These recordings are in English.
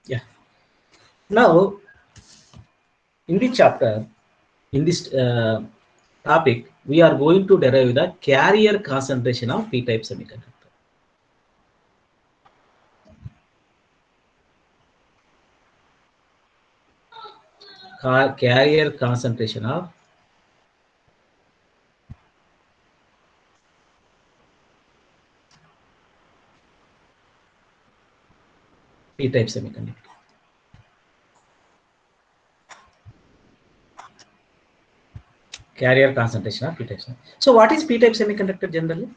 Yeah. Now, in this chapter, in this topic, we are going to derive the carrier concentration of p-type semiconductor. Carrier concentration of p-type semiconductor. Carrier concentration of p-type. So, what is p-type semiconductor generally?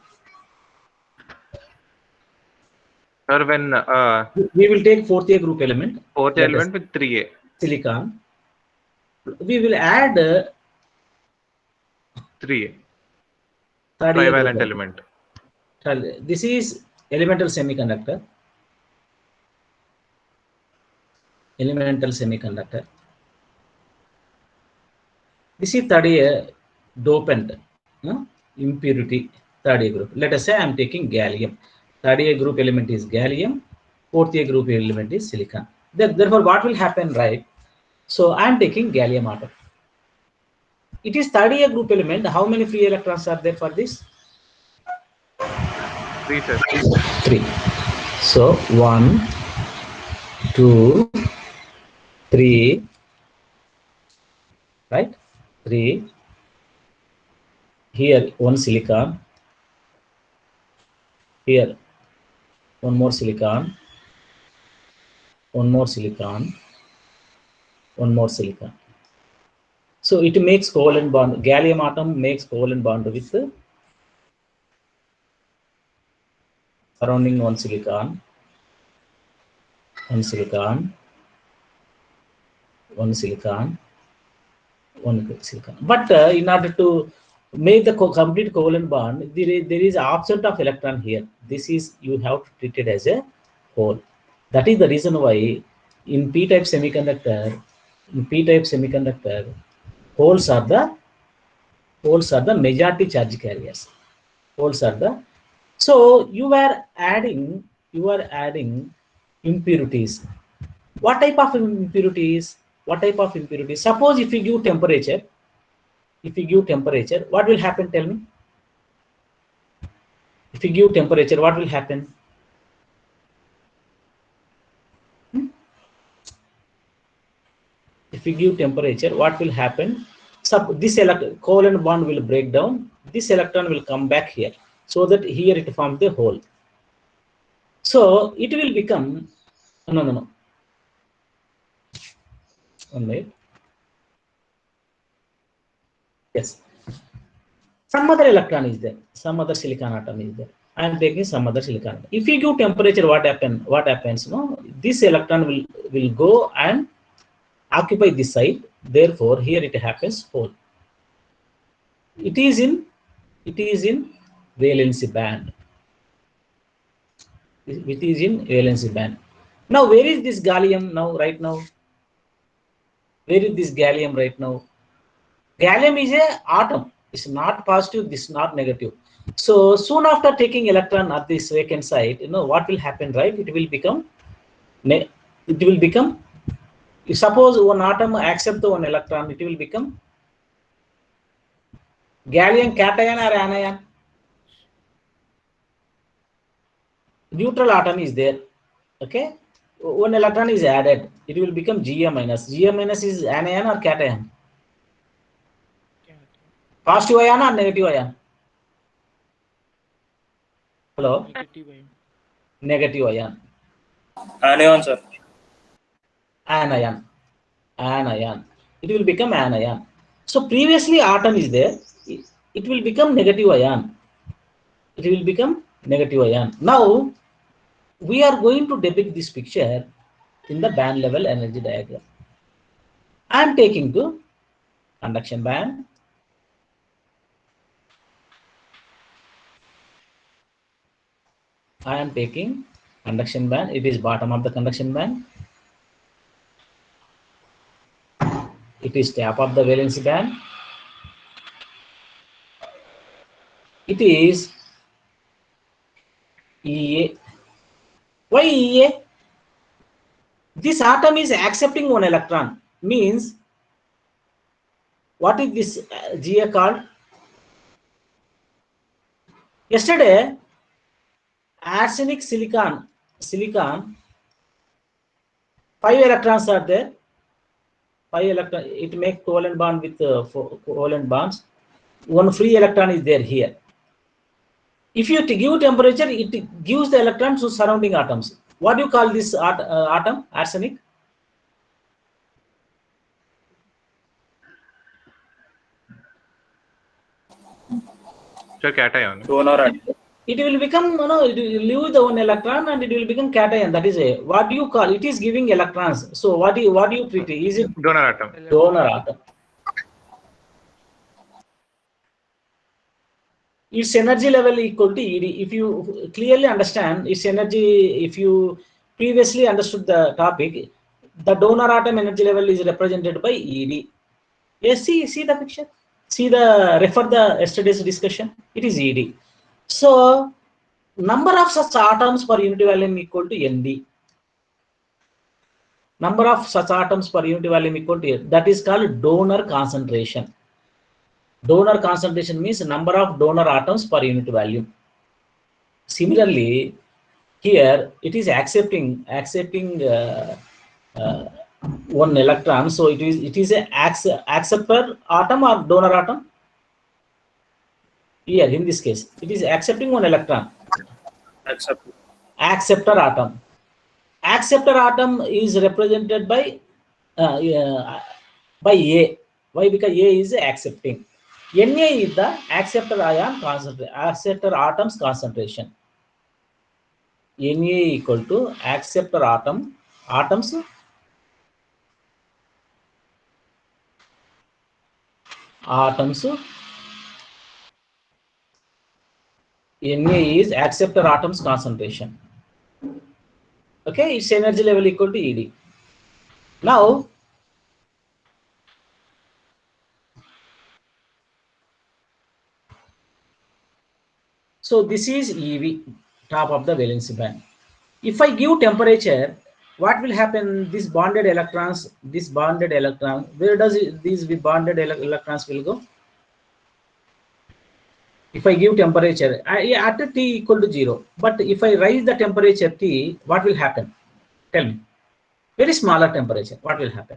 Or when We will take fourth A group element. fourth Let us element with 3A. Silicon. We will add 3A. third A group Trivalent element. This is elemental semiconductor. Elemental semiconductor. This is third A dopant, impurity, third A group. Let us say I am taking gallium. Third A group element is gallium. Fourth A group element is silicon. Therefore, what will happen, right? So I am taking gallium atom. It is third A group element. How many free electrons are there for this? 3, sir. 3. So 1, 2, 3, right? 3. Here one silicon. Here one more silicon. One more silicon. One more silicon. So it makes covalent bond. Gallium atom makes covalent bond with surrounding one silicon, one silicon, one silicon, one silicon. But in order to make the complete covalent bond, there is absence of electron here. This is, you have to treat it as a hole. That is the reason why in p-type semiconductor, holes are the majority charge carriers. Holes are the, so you are adding impurities. What type of impurities? What type of impurities? Suppose if you give temperature, what will happen? Tell me. If you give temperature, what will happen? If you give temperature, what will happen? This covalent bond will break down. This electron will come back here, so that here it forms the hole. So it will become, no. 1 minute. Yes. Some other electron is there. Some other silicon atom is there. I am taking some other silicon. If you give temperature, what happens? No, this electron will go and occupy this side. Therefore, here it happens hole. It is in valency band. It is in valency band. Now, where is this gallium now? Right now, where is this gallium right now? Gallium is a atom. It's not positive. This is not negative. So soon after taking electron at this vacant site, what will happen, right? It will become. If suppose one atom accept one electron, it will become gallium cation or anion. Neutral atom is there. Okay, one electron is added. It will become Ga minus. Ga minus is anion or cation? Positive ion or negative ion? Hello? Negative ion. Anion, sir. Anion. It will become anion. So previously atom is there. It will become negative ion. It will become negative ion. Now we are going to depict this picture in the band level energy diagram. I am taking to conduction band. I am taking conduction band. It is bottom of the conduction band. It is top of the valency band. It is EA. Why EA? This atom is accepting one electron. Means, what is this Ga called? Yesterday, arsenic silicon, 5 electrons are there. 5 electron, it makes covalent bond with 4 covalent bonds. One free electron is there here. If you give temperature, it gives the electrons to surrounding atoms. What do you call this atom? Arsenic? Sir, cation. Donor and It will become, it will leave the one electron and it will become cation. That is a, what do you call? It is giving electrons. So what do you treat it? Is it Donor atom. donor atom? Its energy level equal to ED. If you clearly understand its energy, if you previously understood the topic, the donor atom energy level is represented by ED. Yes, see the picture. Refer the yesterday's discussion. It is ED. So number of such atoms per unit volume equal to ND. Number of such atoms per unit volume equal to, that is called donor concentration. Donor concentration means number of donor atoms per unit volume. Similarly, here it is accepting one electron. So it is a acceptor atom or donor atom. Here in this case, it is accepting one electron. Acceptor atom. Acceptor atom is represented by A. Why? Because A is accepting. Na is the acceptor ion concentration, acceptor atoms concentration. Na equal to acceptor atoms. Na is acceptor atoms concentration. Okay, its energy level equal to ED. Now, so this is EV, top of the valency band. If I give temperature, what will happen? These bonded electrons, where does these bonded electrons will go? If I give temperature, at T equal to 0, but if I raise the temperature T, what will happen? Tell me. Very smaller temperature, what will happen?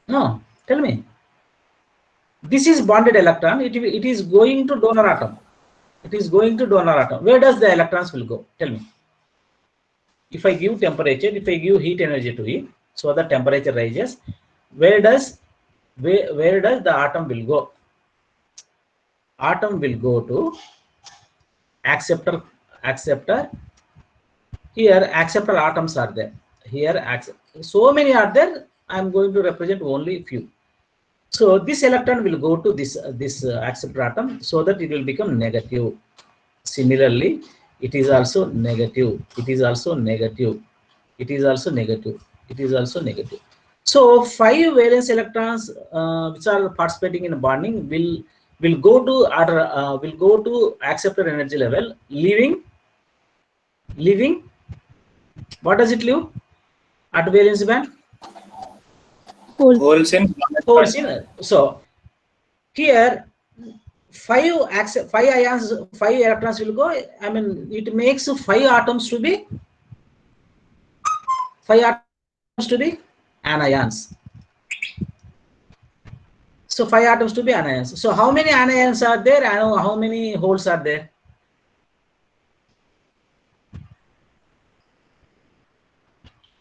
No, tell me. This is bonded electron. It is going to donor atom. It is going to donor atom. Where does the electrons will go? Tell me. If I give temperature, if I give heat energy to it, so the temperature rises, where does the atom will go? Atom will go to acceptor. Here acceptor atoms are there. Here so many are there. I am going to represent only few. So this electron will go to this acceptor atom, so that it will become negative. Similarly, it is also negative. It is also negative. It is also negative. It is also negative. So 5 valence electrons which are participating in bonding will go to acceptor energy level, leaving. What does it leave at valence band? holes in So here 5 electrons will go. I mean, it makes 5 atoms to be anions. So 5 atoms to be anions. So how many anions are there and how many holes are there?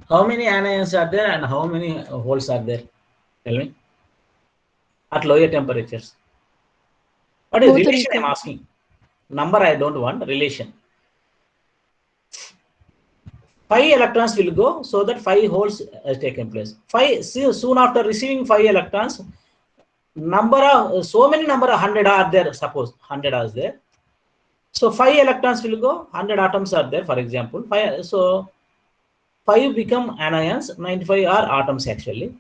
How many anions are there and how many holes are there? Tell me. At lower temperatures. What is relation I am asking? Number I don't want, relation. 5 electrons will go, so that 5 holes has taken place. Soon after receiving 5 electrons, so many number of 100 are there. Suppose 100 are there. So 5 electrons will go, 100 atoms are there, for example. 5 become anions, 95 are atoms actually.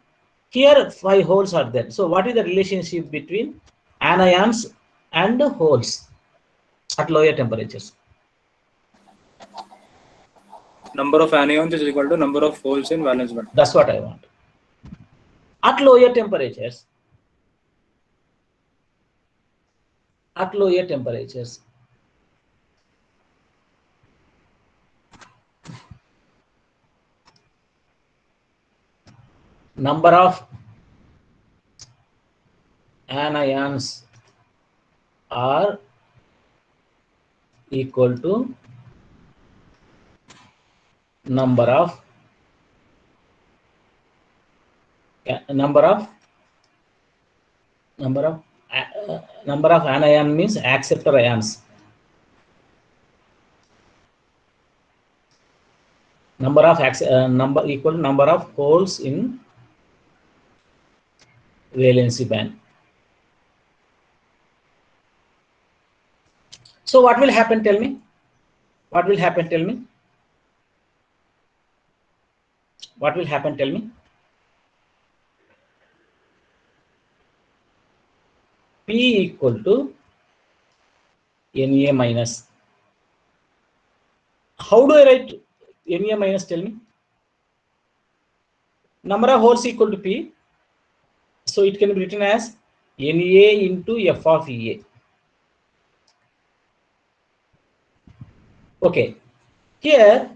Here 5 holes are there. So what is the relationship between anions and holes at lower temperatures? Number of anions is equal to number of holes in valence band. That's what I want. At lower temperatures, number of anions are equal to number of anion means acceptor ions. Number equal to number of holes in valency band. So what will happen? Tell me. What will happen? Tell me. What will happen? Tell me. P equal to Na minus. How do I write Na minus? Tell me. Number of holes equal to P. So it can be written as Na into F of Ea. Okay. Here,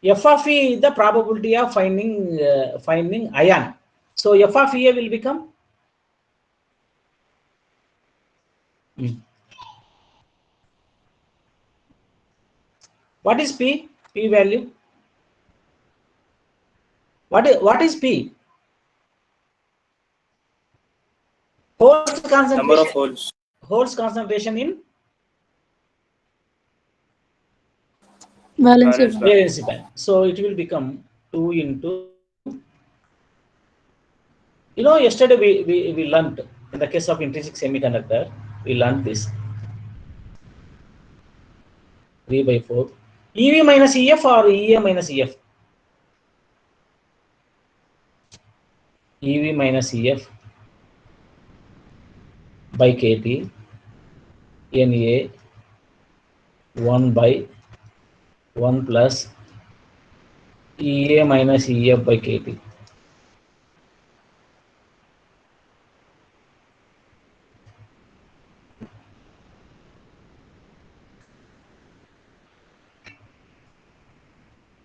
F of E is the probability of finding ion. So F of Ea will become what is P? P value. What is P? Holes concentration. Number of holes. Holes concentration in valency band. So it will become 2 into. You know, yesterday we learned in the case of intrinsic semiconductor, we learned this 3 by 4. EV minus EF or EA minus EF? EV minus EF by KT Na 1 by 1 plus EA minus EF by KT.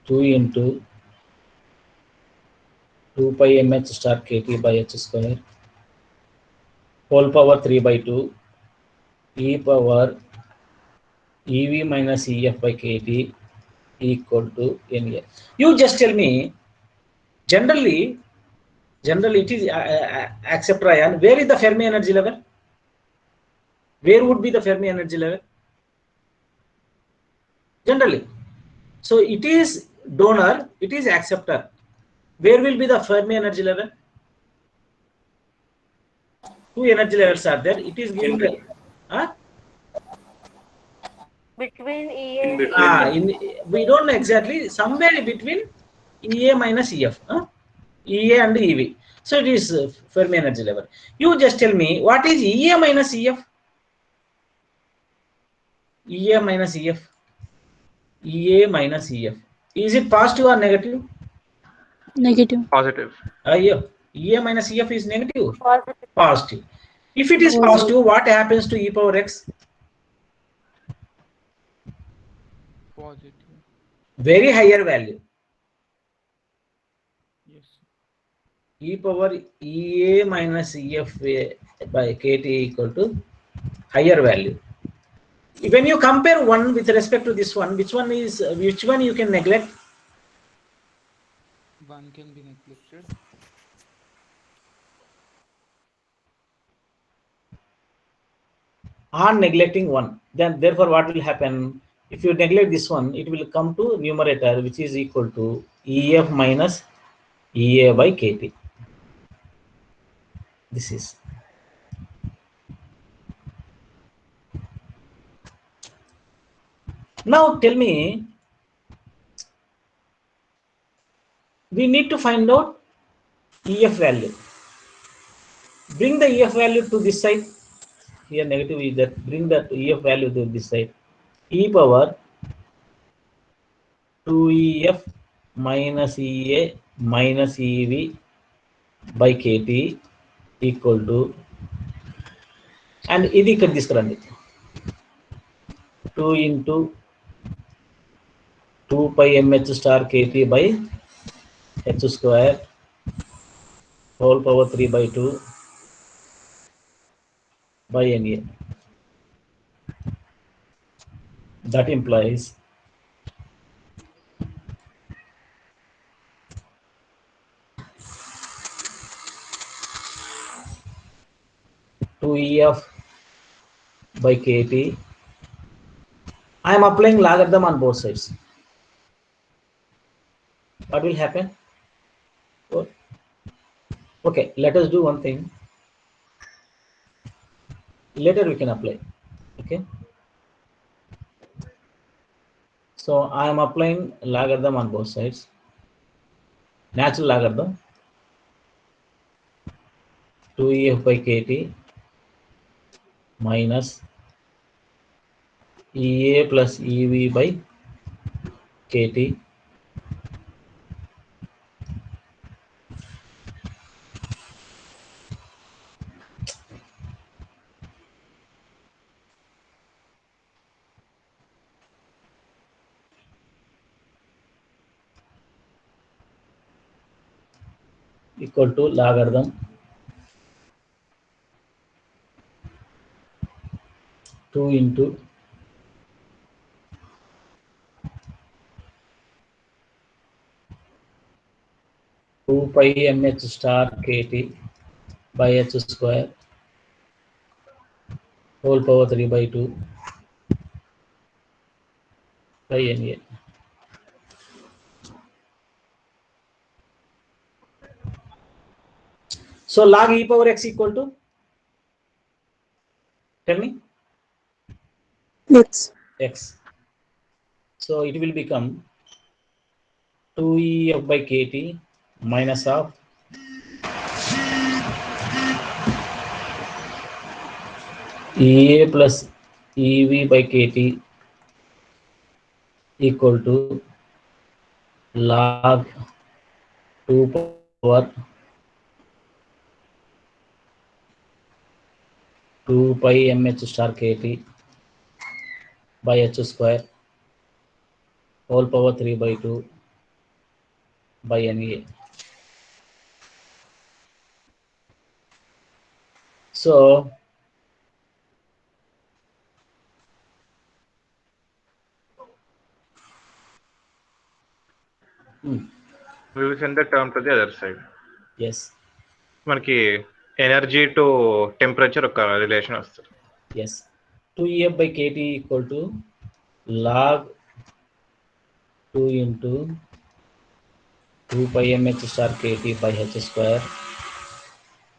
Two into 2 pi mh star KT by h square whole power 3 by 2 e power EV minus EF by KT equal to Na. You just tell me, generally it is acceptor ion. Where is the Fermi energy level? Where would be the Fermi energy level? Generally. So it is donor, it is acceptor. Where will be the Fermi energy level? Two energy levels are there. It is giving the, between EA In between. we don't know exactly, somewhere between EA minus EF, EA and EV. So it is Fermi energy level. You just tell me what is EA minus EF? EA minus EF. EA minus EF. Is it positive or negative? Negative. Positive. Yeah. EA minus EF is negative? positive. Positive. If it is positive, what happens to e power x? Positive. Very higher value. Yes. E power EA minus EF by KT equal to higher value. When you compare one with respect to this one, which one you can neglect? One can be neglected. On neglecting one, then therefore what will happen? If you neglect this one, it will come to numerator, which is equal to EF minus EA by KT. This is. Now tell me, we need to find out EF value. Bring the EF value to this side. Here negative is that. Bring that EF value to this side. E power 2EF minus EA minus EV by KT equal to, and ఇది ఇక్కడ తీసుకురండి, 2 into 2 pi mh star KT by h square whole power 3 by 2 by NA. That implies two EF by KT. I am applying logarithm on both sides. What will happen? Okay, let us do one thing. Later we can apply. Okay. So I am applying logarithm on both sides. Natural logarithm 2EF by KT minus EA plus EV by KT equal to logarithm 2 into 2 pi mh star KT by h square whole power 3 by 2 by NA. So log e power x equal to, tell me, X. x. So it will become 2EF by KT minus of EA plus EV by KT equal to log 2 power 2 pi mh star KT by h square whole power 3 by 2 by NA. So We will send the term to the other side. yes, మనకి energy to temperature ఒక relation వస్తుంది. yes, 2EF by KT equal to log 2 into 2 pi mh star KT by h square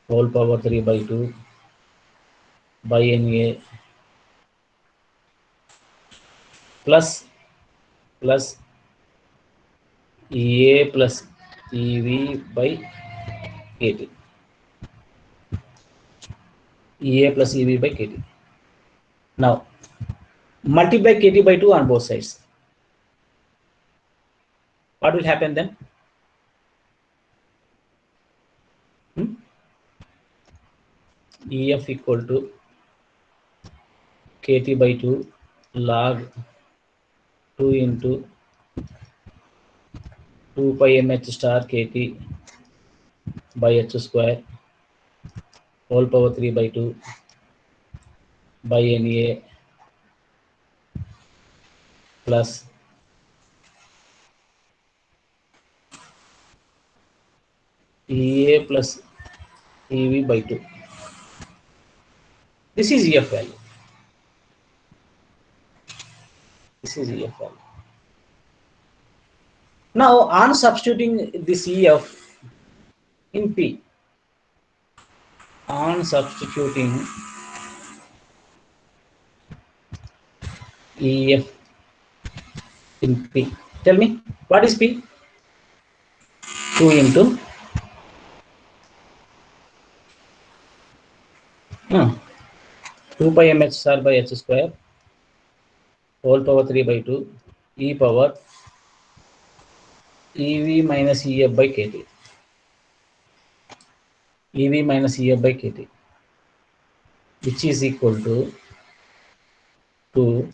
whole power 3 by 2 by NA plus EA plus EV by KT. EA plus EV by KT. Now multiply KT by 2 on both sides. What will happen then? EF equal to KT by 2 log 2 into 2 pi mh star KT by h square whole power 3 by 2 by NA plus EA plus EV by 2. This is EF value. This is EF value. Now on substituting this EF in P, on substituting EF in P, tell me what is P? 2 into 2 pi mh star by h square whole power 3 by 2 e power EV minus EF by KT. EV minus EF by KT, which is equal to 2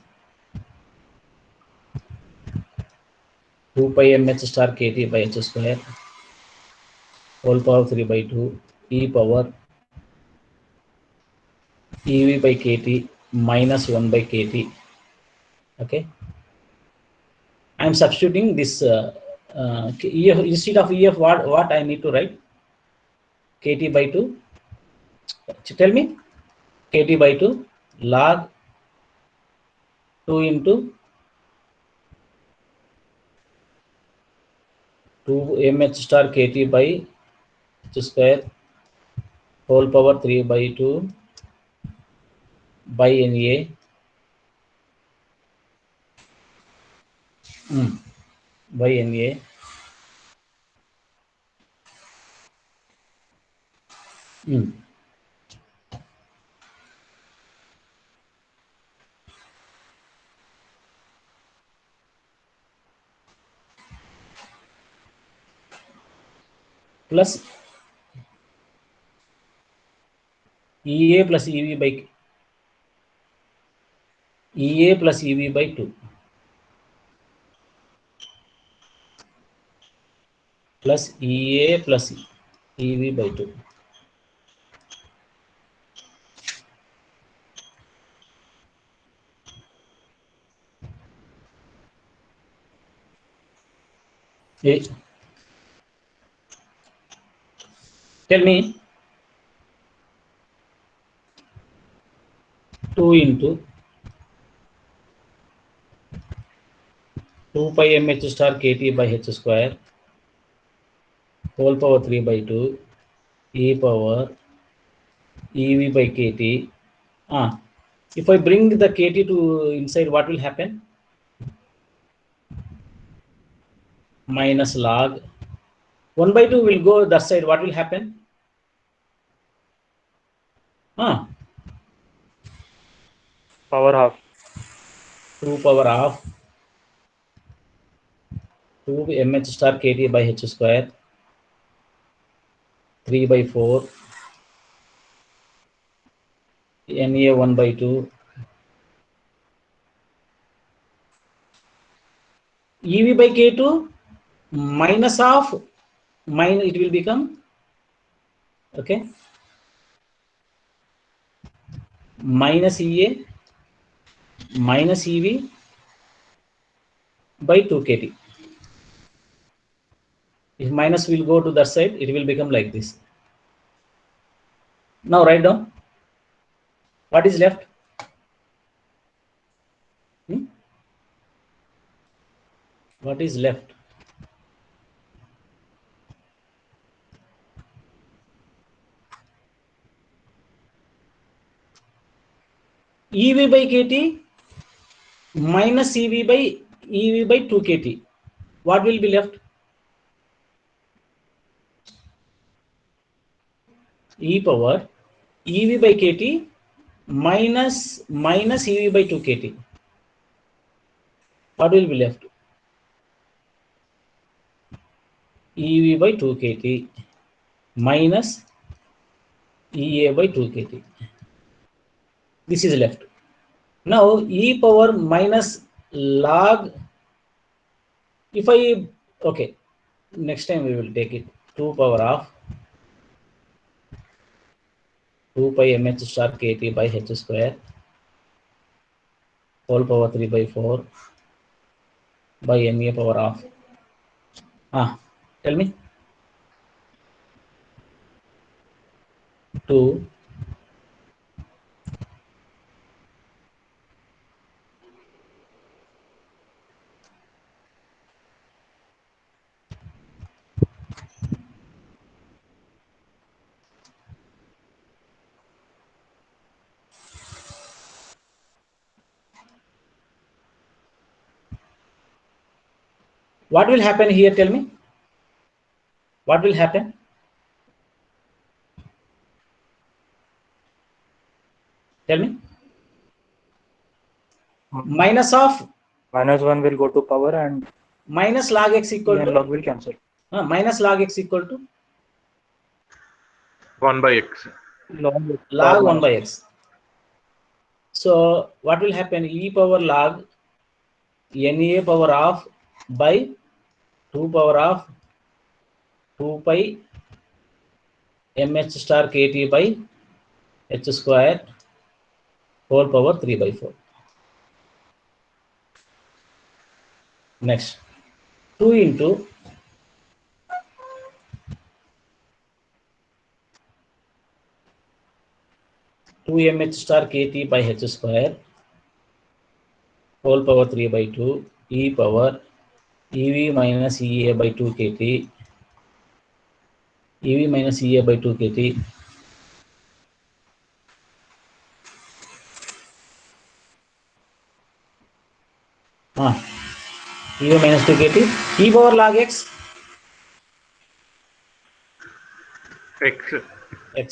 pi mh star KT by h square whole power 3 by 2 e power EV by KT minus 1 by KT. Okay, I am substituting this EF instead of EF. What I need to write? KT by 2. Tell me. KT by 2 log 2 into 2 mh star KT by h square whole power 3 by 2 by NA by NA plus EA plus EV by EA plus EV by 2 plus EA plus EV by 2. Tell me 2 into 2 pi mh star KT by h square whole power 3 by 2 e power EV by KT. If I bring the KT to inside, what will happen? Minus log 1 by 2 will go that side. What will happen? 2 power half. 2 power half 2 mh star KT by h square 3 by 4 NA 1 by 2 EV by K2 minus of minus, it will become, okay, minus EA minus EV by 2 KT. If minus will go to that side, it will become like this. Now write down. What is left? What is left? EV by KT minus EV by 2 KT. What will be left? E power EV by KT minus EV by 2 KT. What will be left? EV by 2 KT minus EA by 2 KT. This is left. Now e power minus log, if I, okay, next time we will take it, 2 power of 2 pi mh star KT by h square whole power 3 by 4 by NA power of. Tell me. 2 what will happen here? Tell me. What will happen? Tell me. Minus of -1 will go to power and minus log x equal and to log will cancel. minus log x equal to 1 by x. log 1 by x. So what will happen? E power log Na power of by 2 power of 2 pi mh star kt by h square whole power 3 by 4. Next, 2 into 2 mh star kt by h square whole power 3 by 2 e power ev minus ea by 2 kt ev minus ea by 2 kt ev minus 2 kt e power log x x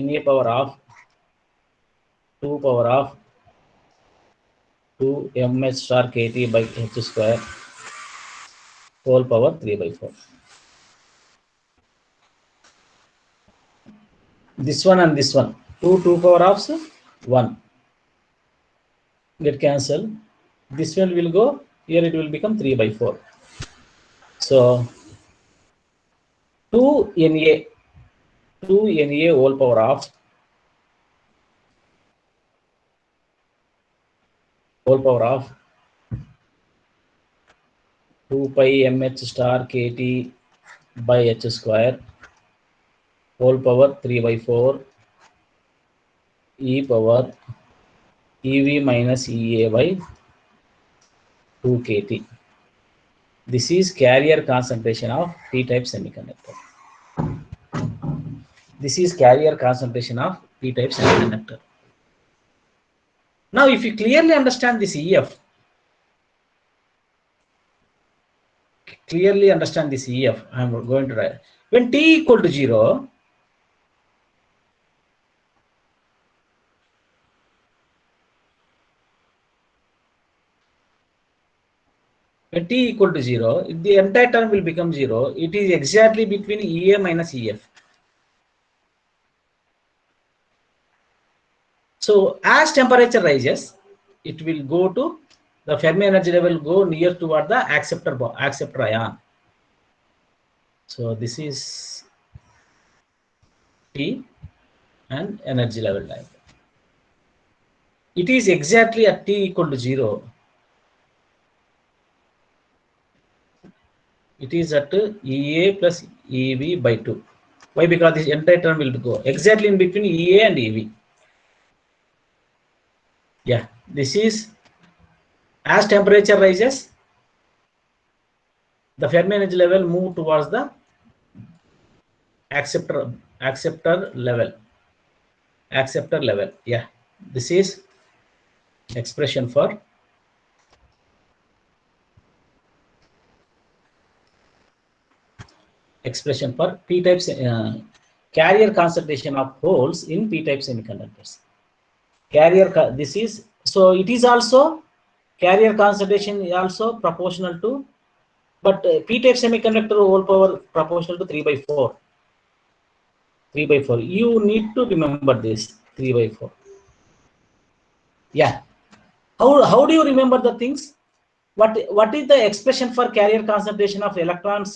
na power of 2 power of 2 mh star kt by h square whole power 3 by 4. This one and this one, 2 power of 1 get cancelled. This one will go here, it will become 3 by 4. So 2 na whole power of 2 pi mh star kt by h square whole power 3 by 4 e power ev minus ea by 2 kt. This is carrier concentration of p-type semiconductor. This is carrier concentration of p-type semiconductor. Now, if you clearly understand this EF, I am going to write. When t equal to 0, the entire term will become 0. It is exactly between EA minus EF. So as temperature rises, it will go to the Fermi energy level, go near toward the acceptor ion. So this is T and energy level type. It is exactly at t equal to 0. It is at EA plus EV by 2. Why? Because this entire term will go exactly in between EA and EV. Yeah, this is as temperature rises, the Fermi energy level move towards the acceptor level. Yeah, this is expression for p-type carrier concentration of holes in p-type semiconductors. This is, so it is also carrier concentration is also proportional to, but p-type semiconductor whole power proportional to 3 by 4. 3 by 4. You need to remember this 3 by 4. Yeah. How do you remember the things? What is the expression for carrier concentration of electrons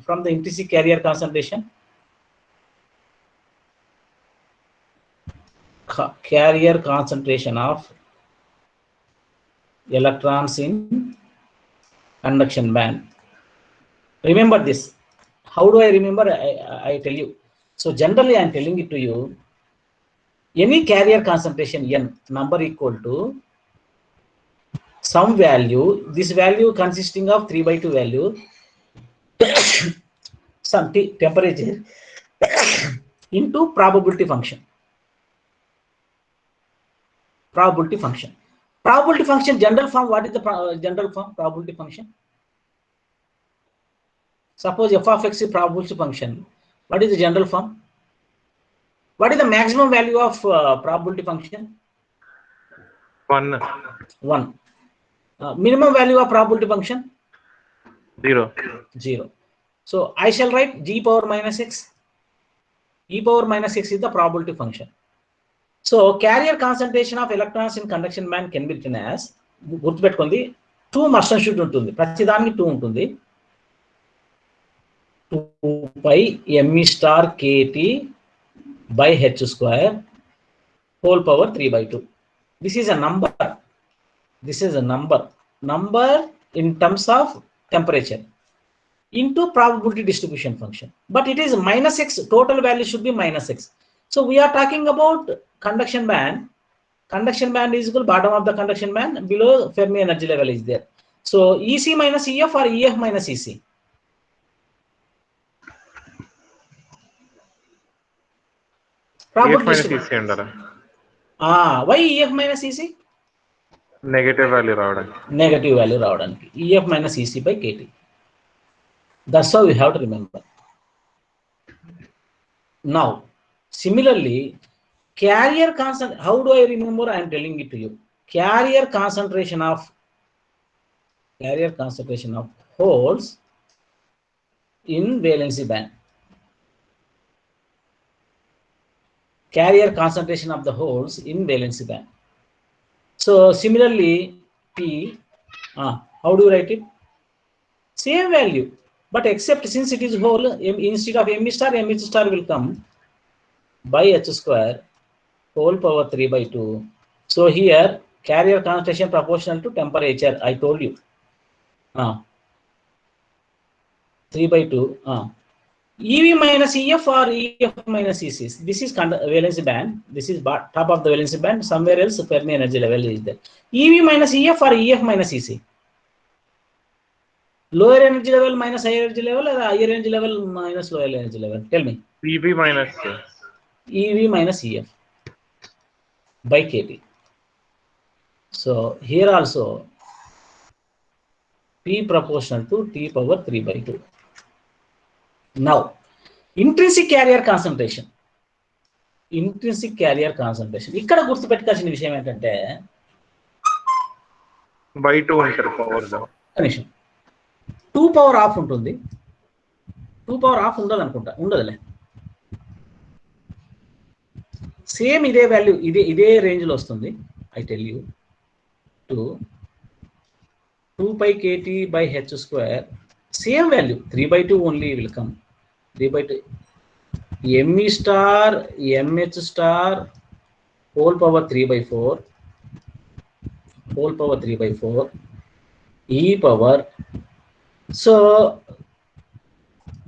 from the intrinsic carrier concentration? Carrier concentration of electrons in conduction band. Remember this. How do I remember? I tell you. So generally, I am telling it to you. Any carrier concentration n number equal to some value. This value consisting of 3 by 2 value, some temperature into probability function. Probability function. Probability function general form. What is the general form? Probability function. Suppose f of x is probability function. What is the general form? What is the maximum value of probability function? 1. 1. Minimum value of probability function? 0. 0. So I shall write g power minus x. E power minus x is the probability function. So carrier concentration of electrons in conduction band can be written as, గుర్తుపెట్టుకోండి, 2 must and should ఉంటుంది, ప్రతి దానికి 2 ఉంటుంది. 2 pi me star kt by h square whole power 3/2. This is a number. This is a number in terms of temperature into probability distribution function. But it is minus x. Total value should be minus x. So we are talking about conduction band. Conduction band is equal bottom of the conduction band, below Fermi energy level is there. So EC minus EF or EF minus EC? EF minus EC అంటారా? Why EF minus EC? Negative value రావడానికి. Negative value రావడానికి. EF minus EC by KT. That's how we have to remember. Now, similarly, carrier concentration, how do I remember? I am telling it to you. Carrier concentration of holes in valency band. Carrier concentration of the holes in valency band. So similarly, P, how do you write it? Same value, but except since it is hole, instead of m star will come by h square whole power 3/2. So here carrier concentration proportional to temperature, I told you. 3/2. EV minus EF or EF minus EC. This is valency band. This is top of the valency band. Somewhere else Fermi energy level is there. EV minus EF or EF minus EC. Lower energy level minus higher energy level, or higher energy level minus lower energy level? Tell me. EV minus EV minus EF by KT. So here also P proportional to T power 3/2. Now, intrinsic carrier concentration. ఇక్కడ గుర్తుపెట్టుకోవాల్సిన విషయం ఏంటంటే, by 2 అంటారు power. కనీసం 2 power of ఉంటుంది. 2 power of ఉండాలనుకుంటా, ఉండదులే. Same ఇదే value, ఇదే రేంజ్ లో వస్తుంది. I tell you, 2 pi kt by h square, same value, 3/2 only will come. 3/2 me star mh star whole power 3/4 e power. So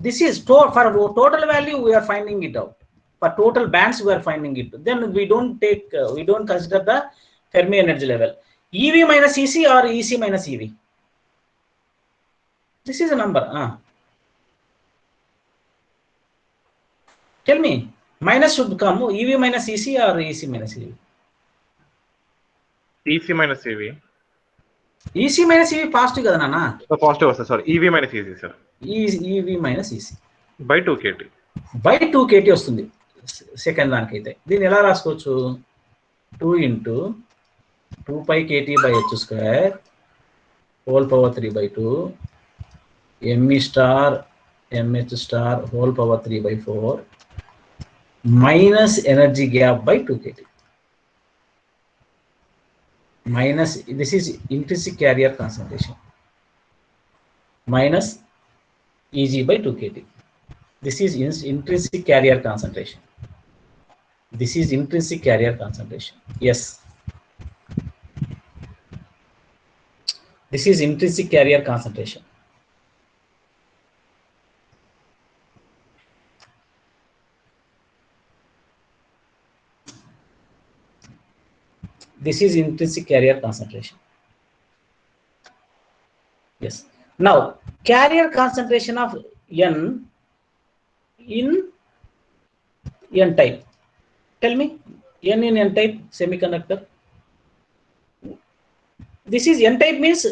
this is for total value we are finding it out. For total bands we are finding it. Then we don't consider the Fermi energy level. EV minus EC or EC minus EV? This is a number. Tell me, minus should come EV minus EC or EC minus EV? EC minus EV. EC minus EV positive కదా నాన్న? So positive వస్తుంది, sorry. EV minus EC sir. EV minus EC by 2 KT. by 2 KT వస్తుంది second దానికైతే. దీన్ని ఎలా రాసుకోవచ్చు? 2 into 2 pi KT by h square whole power 3/2 me star mh star whole power 3/4 minus energy gap by 2 KT. Minus, this is intrinsic carrier concentration, minus Eg by 2 KT. This is intrinsic carrier concentration. This is intrinsic carrier concentration. Yes. This is intrinsic carrier concentration. This is intrinsic carrier concentration. Yes. Now, carrier concentration of N in N type. Tell me, N in N type semiconductor. This is N type means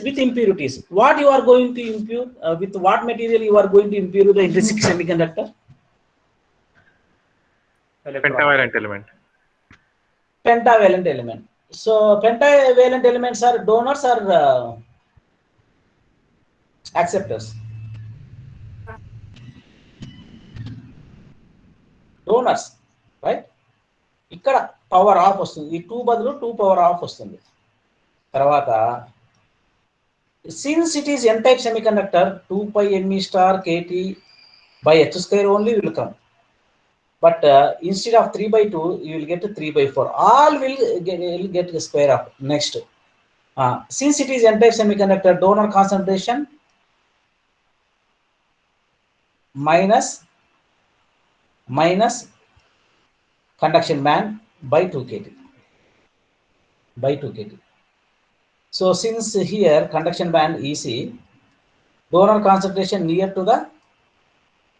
with impurities. What you are going to impure, with what material you are going to impure the intrinsic semiconductor? Pentavalent element. Pentavalent element. So pentavalent elements are donors or acceptors, donors, right. ఇక్కడ power of వస్తుంది, ఈ 2 బదులు 2 power of వస్తుంది. తర్వాత since it is n type semiconductor, 2 pi me star kt by h square only will come, but instead of 3/2 you will get 3/4, all will get the square of. Next, since it is n type semiconductor, donor concentration minus conduction band by 2 kT. So since here conduction band EC, donor concentration near to the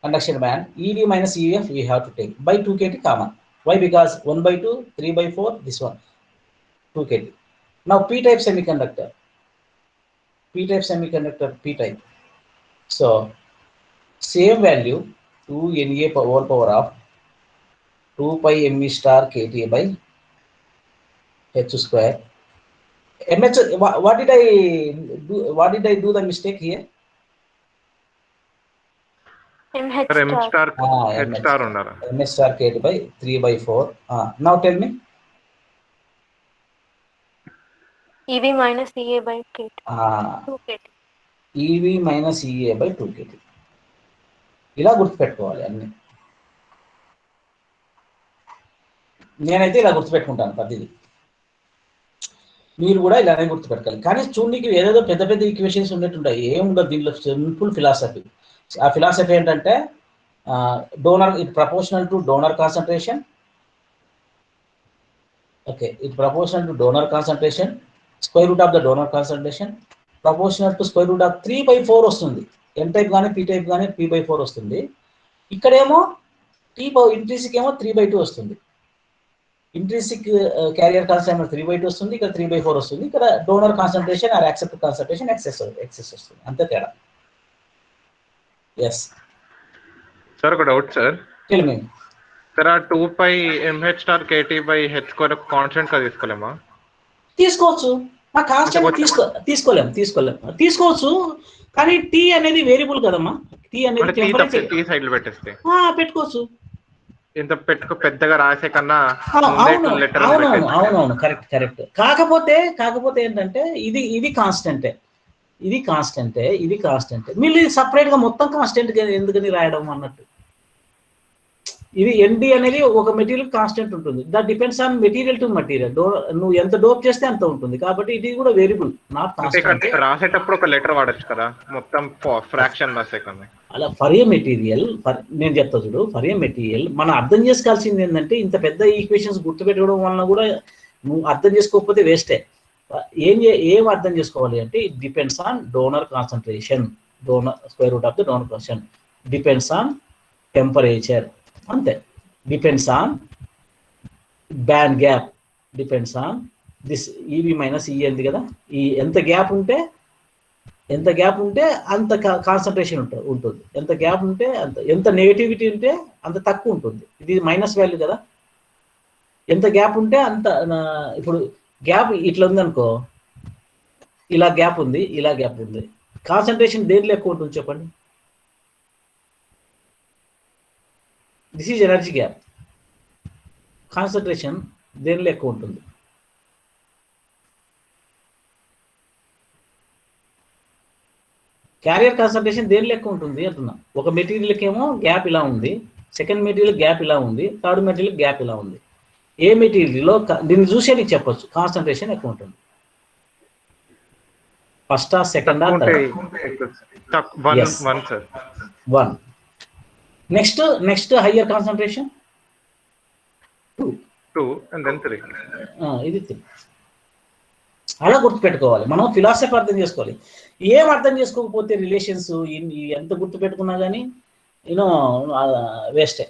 conduction band, ED minus EF we have to take by 2 kT common. Why? Because 1/2, 3/4, this one 2 kT. Now p-type semiconductor, p-type. So same value, 2 Na whole power of 2 pi me star kt by h square. MH, what did I do the mistake here? MH M star. star H star ఉండాలి. MH star kt by 3/4. Now tell me. EV minus EA by KT. 2 KT. EV minus EA by 2 kT. ఇలా గుర్తుపెట్టుకోవాలి అన్ని. నేనైతే ఇలా గుర్తుపెట్టుకుంటాను ప్రతిదీ, మీరు కూడా ఇలానే గుర్తుపెట్టాలి. కానీ చూడడానికి ఏదేదో పెద్ద పెద్ద ఈక్వేషన్స్ ఉన్నట్టుంటాయి, ఏముండదు దీనిలో. Simple philosophy. ఆ ఫిలాసఫీ ఏంటంటే donor it proportional to donor concentration. Okay, it proportional to donor concentration, square root of the donor concentration proportional to square root of 3/4 వస్తుంది. ఎన్ టైప్ కానీ పీ టైప్ కానీ 3/4 వస్తుంది. ఇక్కడేమో ఇంట్రిన్సిక్ ఏమో 3/2 వస్తుంది. ఇంట్రిన్సిక్ క్యారియర్ కాన్సన్ట్రేషన్ 3/2 వస్తుంది, ఇక్కడ 3/4 వస్తుంది. ఇక్కడ donor concentration or acceptor concentration excess వస్తుంది, అంతే తేడా. ఎస్ సార్ ఒక doubt sir. Tell me. Sir ఆ 2 pi mh star kt by h square constant గా తీసుకోలేమా? తీసుకోవచ్చు. మా కాన్స్టెంట్ తీసుకోవచ్చు, కానీ టీ అనేది వేరియబుల్ కదమ్మా. టీ అనేది టీ సైడ్ లో పెట్టేస్తే పెట్టుకోవచ్చు. ఇంత పెద్దగా రాసే కన్నా అవునవును, కరెక్ట్. కాకపోతే ఏంటంటే ఇది కాన్స్టెంటే. మీరు సపరేట్ గా మొత్తం కాన్స్టెంట్ ఎందుకని రాయడం అన్నట్టు. ఇది ఎన్డి అనేది ఒక మెటీరియల్ కాన్స్టెంట్ ఉంటుంది. That depends on material to material. నువ్వు ఎంత డోప్ చేస్తే అంత ఉంటుంది, కాబట్టి ఇది కూడా వేరియబుల్, నాట్ కాన్స్టెంట్. రాసేటప్పుడు ఒక లెటర్ వాడచ్చు కదా, మొత్తం ఫ్రాక్షన్ రాసే కన్నా. అలా ఫర్ ఏ మెటీరియల్, నేను చెప్తా చూడు, ఫర్ ఏ మెటీరియల్ మనం అర్థం చేసుకోవాల్సింది ఏంటంటే, ఇంత పెద్ద ఈక్వేషన్స్ గుర్తుపెట్టుకోవడం వలన కూడా నువ్వు అర్థం చేసుకోకపోతే వేస్టే. ఏం అర్థం చేసుకోవాలి అంటే, it depends on donor concentration, square root of the donor concentration, depends on temperature, అంతే. Depends on band gap, depends on this Ev minus E అంది కదా. ఈ ఎంత గ్యాప్ ఉంటే అంత కాన్సన్ట్రేషన్ ఉంటుంది. ఎంత గ్యాప్ ఉంటే ఎంత నెగటివిటీ ఉంటే అంత తక్కువ ఉంటుంది. ఇది మైనస్ వాల్యూ కదా. ఎంత గ్యాప్ ఉంటే అంత. ఇప్పుడు గ్యాప్ ఇట్లా ఉంది అనుకో, ఇలా గ్యాప్ ఉంది, కాన్సన్ట్రేషన్ దేనిలో ఎక్కువ ఉంటుంది చెప్పండి? This is energy gap. Concentration దేనిలో ఎక్కువ ఉంటుంది? క్యారియర్ కాన్సన్ట్రేషన్ దేనిలో ఎక్కువ ఉంటుంది అంటున్నా. ఒక మెటీరియల్కి ఏమో గ్యాప్ ఇలా ఉంది, సెకండ్ మెటీరియల్ గ్యాప్ ఇలా ఉంది, థర్డ్ మెటీరియల్ గ్యాప్ ఇలా ఉంది. ఏ మెటీరియల్లో దీన్ని చూసే నీకు చెప్పొచ్చు కాన్సన్ట్రేషన్ ఎక్కువ ఉంటుంది. ఫస్టా సెకండా? 1. Next higher concentration 2 and then 3. ఇది 3. అలా గుర్తుపెట్టుకోవాలి. మనం ఫిలాసఫీ అర్థం చేసుకోవాలి. ఏం అర్థం చేసుకోకపోతే రిలేషన్స్ ఎంత గుర్తుపెట్టుకున్నా కానీ వేస్టే.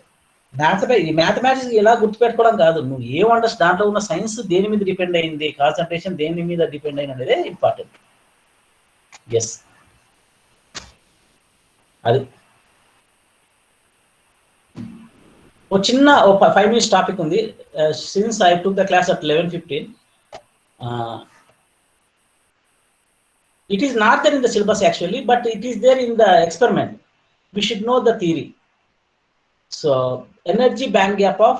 మ్యాథమెటిక్స్ ఎలా గుర్తుపెట్టుకోవడం కాదు, నువ్వు ఏమంటే దాంట్లో ఉన్న సైన్స్ దేని మీద డిపెండ్ అయింది, కాన్సన్ట్రేషన్ దేని మీద డిపెండ్ అయింది అనేది ఇంపార్టెంట్. ఎస్, అది ఒక చిన్న 5 minutes టాపిక్ ఉంది. Since I took the class at 11:15, It is not there in the syllabus actually, but it is there in the experiment. We should know the theory. So energy band gap of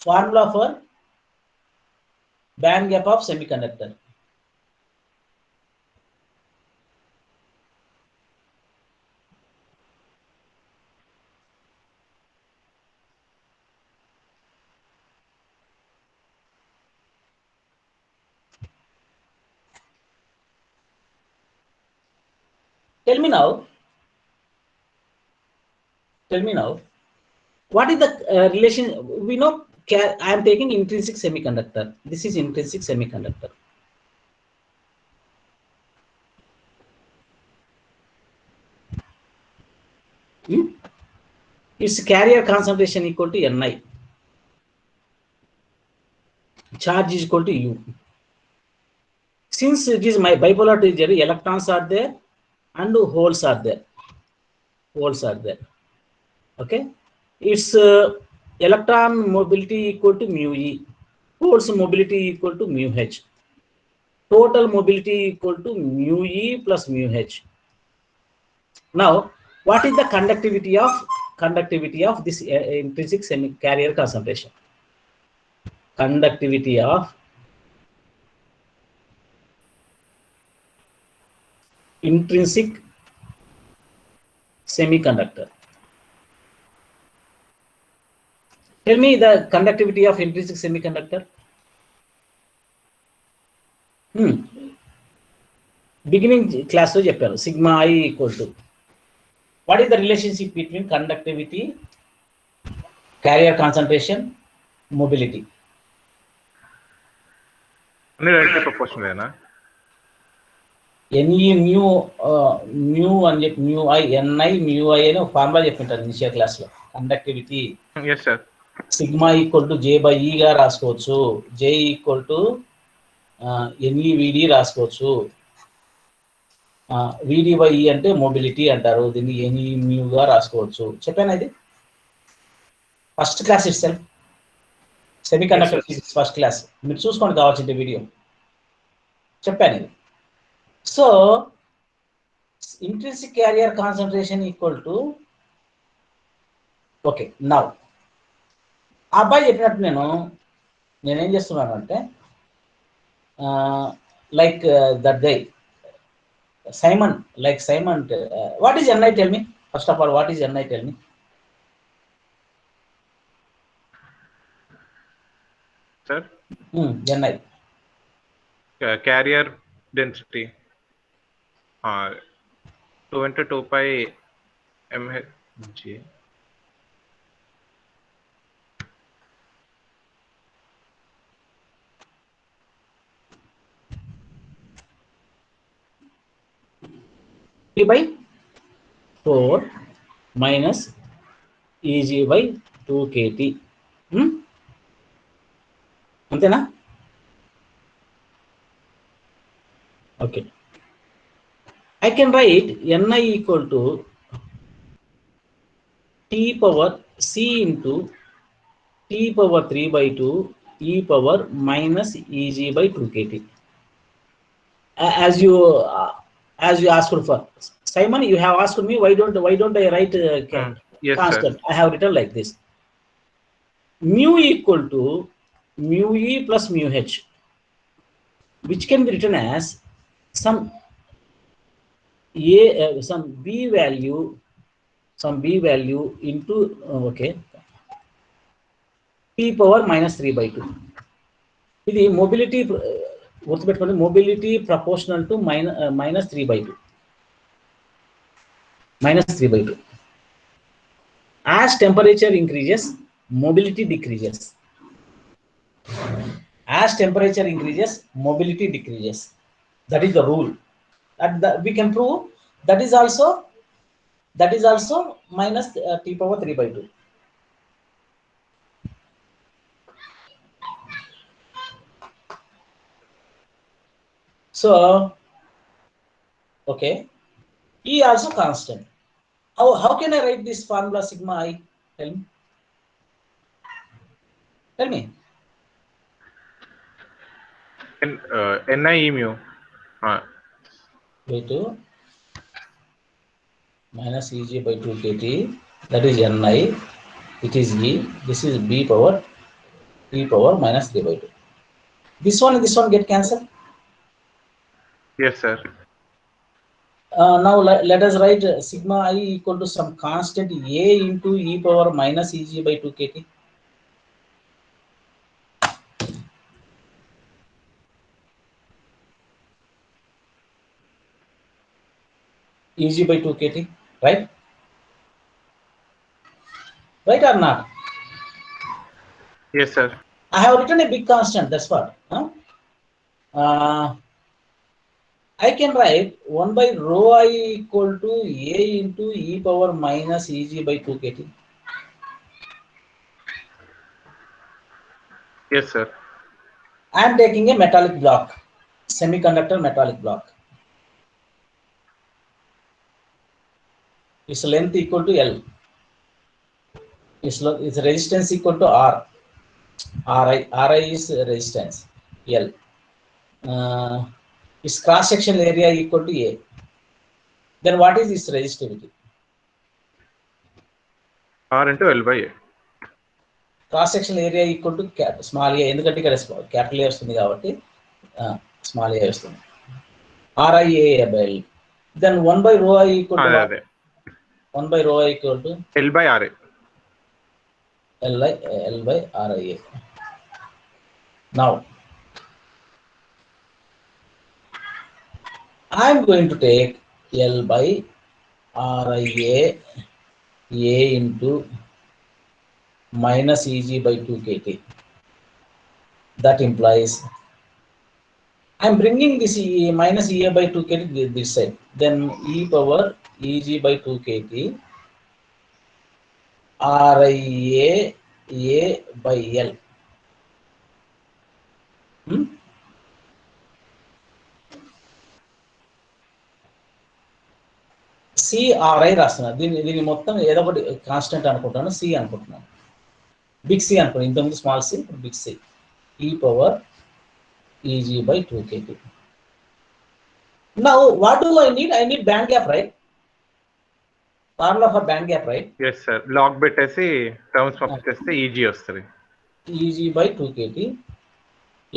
formula for band gap of semiconductor. Tell me now. What is the relation? We know I am taking intrinsic semiconductor. This is intrinsic semiconductor. Its carrier concentration equal to Ni. Charge is equal to U. Since it is my bipolar theory, electrons are there and holes are there. Okay. Its electron mobility equal to mu E. Holes mobility equal to mu H. Total mobility equal to mu E plus mu H. Now, what is the conductivity of this intrinsic semi-carrier concentration? Conductivity of intrinsic semiconductor. Tell me the conductivity of intrinsic semiconductor. Beginning class lo chepparu sigma I equal to. What is the relationship between conductivity, carrier concentration, mobility? directly proportional. Any mu and mu I, Ni, mu I అని formula చెప్పింటారు initial class లో. Conductivity Yes, sir. Sigma equal to J by ఈ గా రాసుకోవచ్చు. జే equal to ఎన్ఈవిడి రాసుకోవచ్చు. విడి by ఈ అంటే mobility అంటారు. దీన్ని ఎన్ఈ మ్యూగా రాసుకోవచ్చు. చెప్పాను ఇది first class it self. Semiconductor physics first class మీరు చూసుకోండి కావాల్సింటే వీడియో చెప్పాను ఇది. So intrinsic carrier concentration equal to okay now అబ్బాయి చెప్పినట్టు నేనేం చేస్తున్నాను అంటే like that guy Simon what is Ni? Tell me first of all what is Ni? Tell me. Sir? Ni. Carrier density. 2 into 2 pi mg. P by 4 minus Eg by 2 kT. అంతేనా? Okay. I can write Ni equal to T power C into T power 3 by 2 E power minus Eg by 2 kT. As you asked for. Simon, you have asked me why don't I write Yes, constant? sir. I have written like this. Mu equal to mu E plus mu H, which can be written as some B value into P power minus 3 by 2. ఇది mobility గుర్తుపెట్టుకోండి, mobility proportional to minus 3 by 2. As temperature increases, mobility decreases. As temperature increases, mobility decreases. That is the rule. We can prove that is also minus T power 3 by 2. So, okay, E also constant. How can I write this formula sigma I? Tell me. Ni mu. by 2 minus Eg by 2 kt, that is Ni, it is E, this is B power T power minus 3 by 2. This one and this one get cancelled. Yes, sir. Now let us write sigma I equal to some constant A into E power minus Eg by 2 kt. Eg by 2 kt, right? Right or not? Yes, sir. I have written a big constant, that's what. I can write 1 by rho I equal to A into E power minus Eg by 2 kt. Yes, sir. I am taking a metallic block, semiconductor metallic block. Its length equal to L. Its resistance equal to R. Ri is resistance, L. Its cross-sectional area equal to A. Then what is its resistivity? R into L by A. Cross-sectional area equal to small a. ఎందుకంటే ఇక్కడ capital A వస్తుంది కాబట్టి small a వస్తుంది. RIA by L. Then 1 by rho I equal to what? 1 by rho I equal to L by RA. L by RIA. Now, I am going to take L by RIA A into minus Eg by 2 kt. That implies I am bringing this minus Ea by 2 kt this side. Then E power Eg by 2 kt RIA A by L. CRI రాస్తున్నా. దీన్ని మొత్తం ఏదో ఒకటి constant అనుకుంటాను, C అనుకుంటున్నాను. Big C అనుకుంటాను, ఇంతకుముందు small C, big C. E power Eg by 2 kt. Now what do I need? I need band gap, right? Formula for band gap, right? Yes, sir. Log పెట్టేసి terms పంపిస్తే easy వస్తుంది. Eg by 2 kt.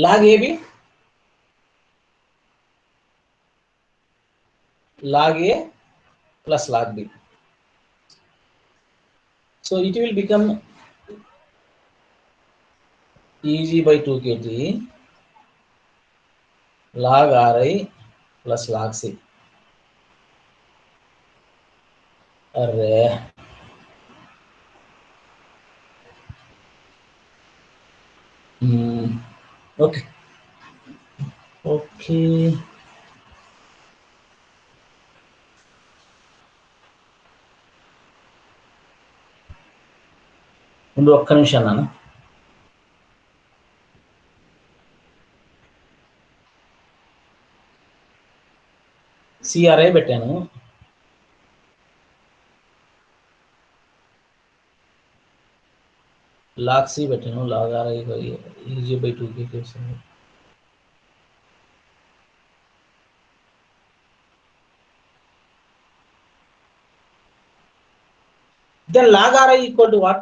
Log AB? Log A plus log B. So it will become Eg by 2 kt log Ri plus log C. Array. Okay. Okay. ముందు ఒక్క నిమిషం నాన్న. CRI పెట్టాను. log C పెట్టాను. log Ri Eg by 2 kt వస్తుంది. Then log Ri equal to what?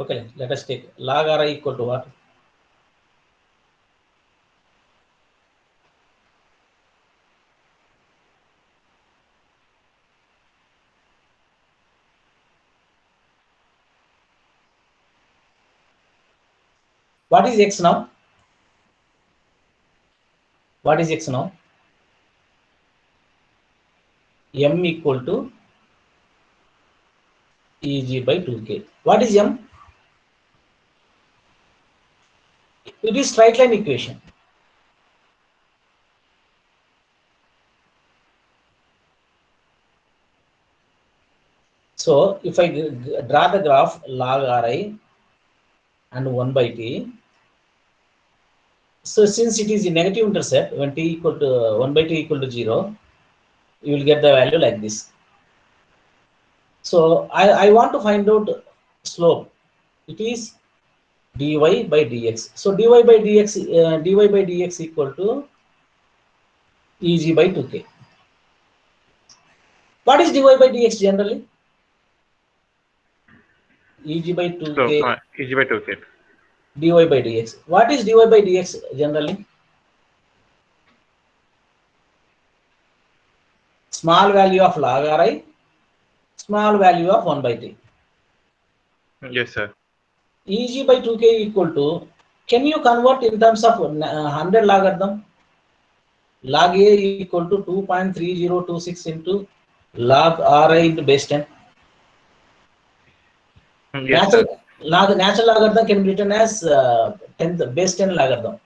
Okay, let us take log Ri equal to what? What is x now? What is x now? M equal to Eg by 2k. What is M? It is straight line equation. So if I draw the graph log Ri and 1 by t, so since it is a negative intercept, when t equal to 1 by t equal to 0, you will get the value like this. So I want to find out slope. It is dy by dx. So dy by dx equal to Eg by 2k. What is dy by dx generally? Eg by So 2k Eg by 2k. dy by dx. What is dy by dx generally? Small value of log Ri, small value of 1 by t. Yes, sir. Eg by 2k equal to, can you convert in terms of 100 logarithm? Log A equal to 2.3026 into log Ri into base 10. Yes, sir. Natural logarithm can be written as 10th base 10 logarithm.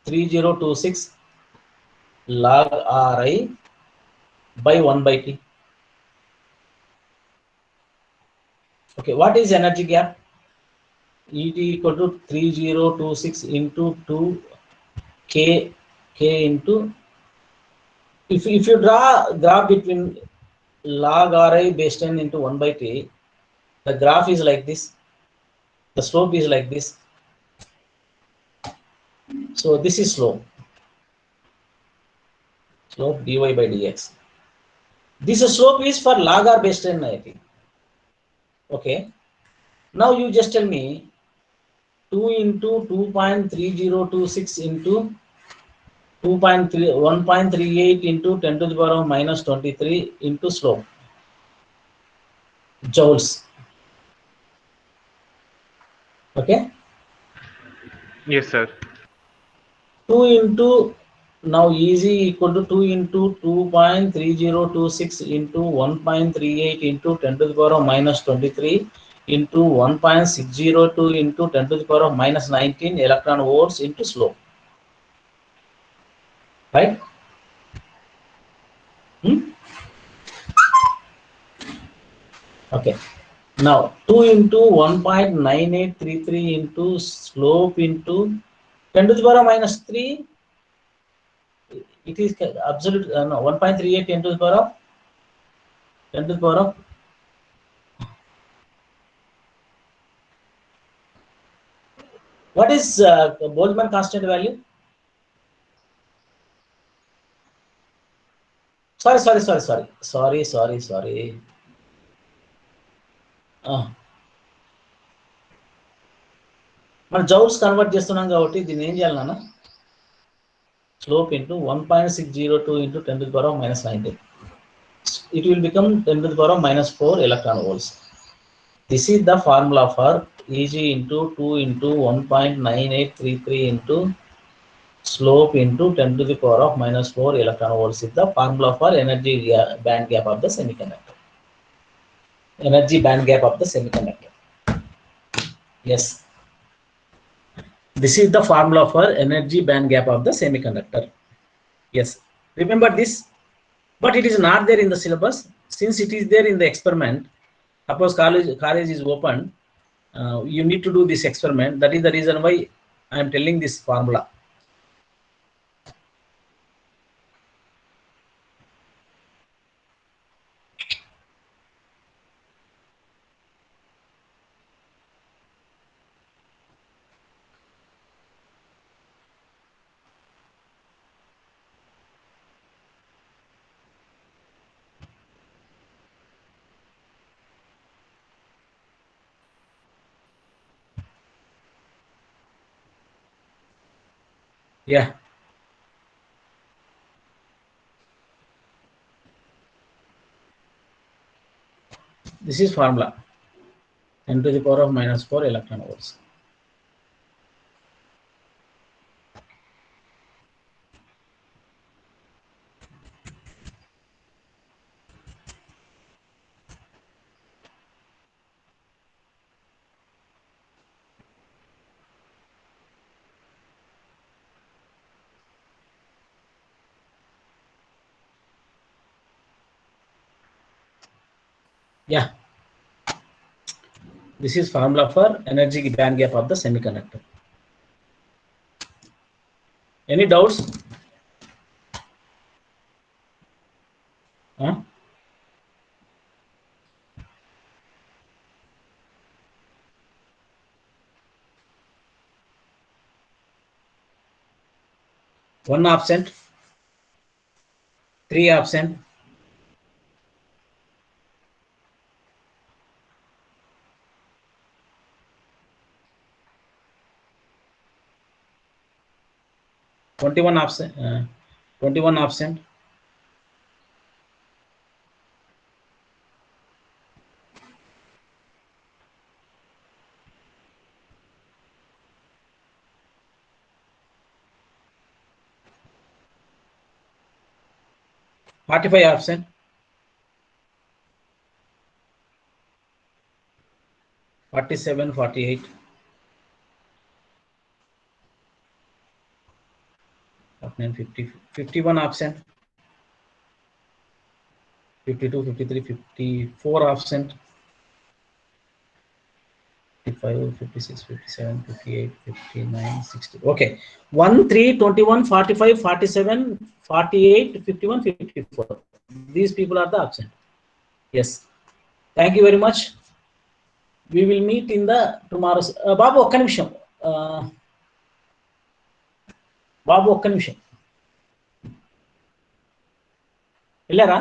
3026 log Ri by 1 by t. Okay, what is energy gap? Et equal to 3026 into 2 k into, if you draw graph between log Ri base 10 into 1 by t, the graph is like this, the slope is like this. So this is slope dy by dx. This slope is for log R base 10, I think. Okay. Now you just tell me 2 into 2.3026 into 1.38 into 10 to the power of minus 23 into slope. Joules. Okay. Yes, sir. 2 into, now Eg equal to 2 into 2.3026 into 1.38 into 10 to the power of minus 23 into 1.602 into 10 to the power of minus 19 electron volts into slope. Right? Okay. Now 2 into 1.9833 into slope into 10 to the power of minus 3. It is absolute, no, 1.38 10 to the power of 10 to the power of, what is Boltzmann constant value? Sorry. మనం joules convert చేస్తున్నాం కాబట్టి దీన్ని ఏం చేయాలి నాన్న? Slope into 1.602 into 10 to the power of minus 19. It will become 10 to the power of minus 4 electron volts. This is the formula for Eg into 2 into 1.9833 into slope into 10 to the power of minus 4 electron volts is the formula for energy band gap of the semiconductor. Energy band gap of the semiconductor. Yes. This is the formula for energy band gap of the semiconductor. Yes. Remember this, but it is not there in the syllabus. Since it is there in the experiment, suppose college is open, you need to do this experiment. That is the reason why I am telling this formula. Yeah. This is formula. 10 to the power of minus 4 electron volts. Yeah. This is formula for energy band gap of the semiconductor. Any doubts? Huh? One absent. 3 absent. Twenty-one absent. 21 absent. Forty-five absent. 47, 48. 50, 51 absent. 52, 53, 54 absent. 55, 56, 57, 58, 59, 60. Okay. 1, 3, 21, 45, 47, 48, 51, 54. These people are the absent. Yes. Thank you very much. We will meet in the tomorrow's. Babu, ఒక్క నిమిషం. బాబు ఒక్క నిమిషం వెళ్ళారా?